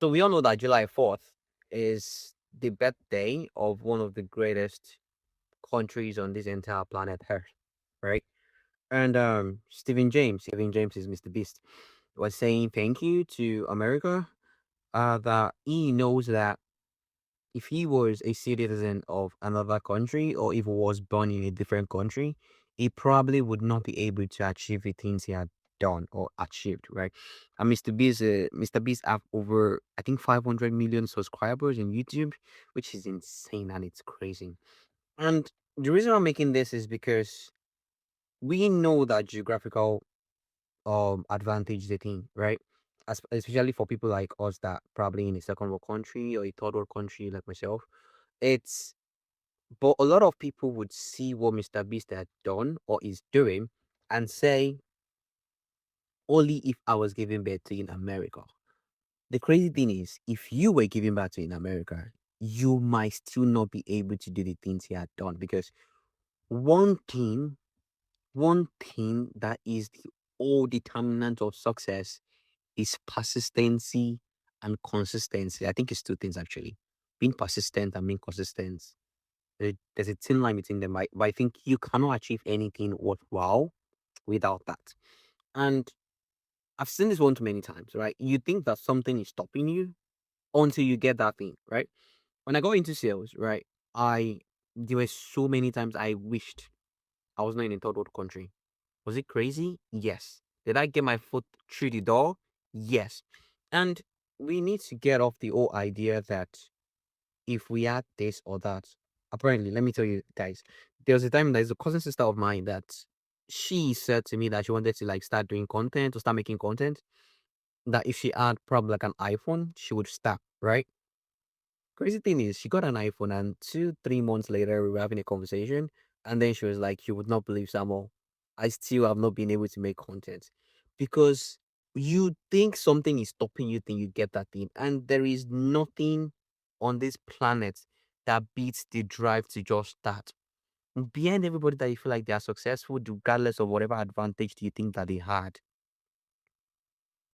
So we all know that July 4th is the birthday of one of the greatest countries on this entire planet Earth, right? And Stephen James is Mr. Beast, was saying thank you to America. That he knows that if he was a citizen of another country or if he was born in a different country, he probably would not be able to achieve the things he had done or achieved, right? And Mr. Beast have over I think 500 million subscribers in YouTube, which is insane and it's crazy. And the reason I'm making this is because we know that geographical advantage is a thing, right? Especially for people like us that probably in a second world country or a third world country like myself. It's but a lot of people would see what Mr. Beast had done or is doing and say, only if I was giving birth to in America. The crazy thing is, if you were giving birth to in America, you might still not be able to do the things he had done because one thing, one thing that is the all determinant of success is persistency and consistency. I think it's two things actually. Being persistent and being consistent. There's a thin line between them. But I think you cannot achieve anything worthwhile without that. And I've seen this one too many times, right? You think that something is stopping you until you get that thing, right? When I got into sales, right, I there were so many times I wished I was not in a third world country. Was it crazy? Yes. Did I get my foot through the door? Yes. And we need to get off the whole idea that if we had this or that. Apparently, let me tell you guys, there was a time there's a cousin sister of mine that she said to me that she wanted to like start doing content or start making content. That if she had probably like an iPhone, she would start, right? Crazy thing is, she got an iPhone, and 2, 3 months later, we were having a conversation, and then she was like, "You would not believe, Samuel, I still have not been able to make content because you think something is stopping you, think you get that thing, and there is nothing on this planet that beats the drive to just start. Behind everybody that you feel like they are successful, regardless of whatever advantage do you think that they had,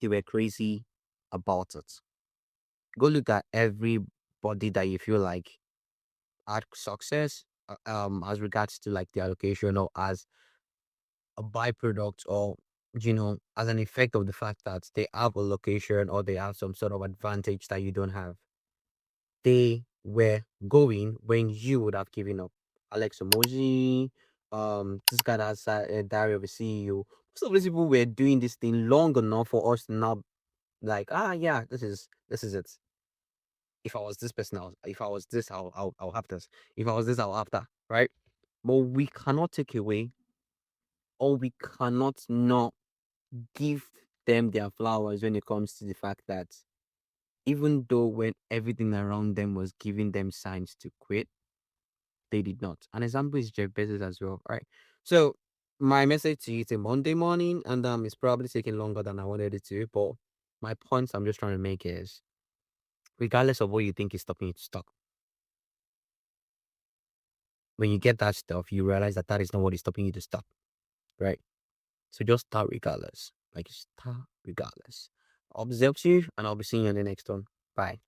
they were crazy about it. Go look at everybody that you feel like had success as regards to like the allocation or as a byproduct or as an effect of the fact that they have a location or they have some sort of advantage that you don't have. They were going when you would have given up. Alex Omoji, this guy that's Diary of a CEO. Most of these people were doing this thing long enough for us to not like, yeah, this is it. If I was this person, if I was this, I'll have this. If I was this, I'll have that, right? But we cannot take away or we cannot not give them their flowers when it comes to the fact that even though when everything around them was giving them signs to quit, they did not. An example is Jeff Bezos as well, right? So my message to you is a Monday morning, and it's probably taking longer than I wanted it to. But my points I'm just trying to make is, regardless of what you think is stopping you to stop, when you get that stuff, you realize that that is not what is stopping you to stop, right? So just start regardless. Like start regardless. I'll observe you and I'll be seeing you on the next one. Bye.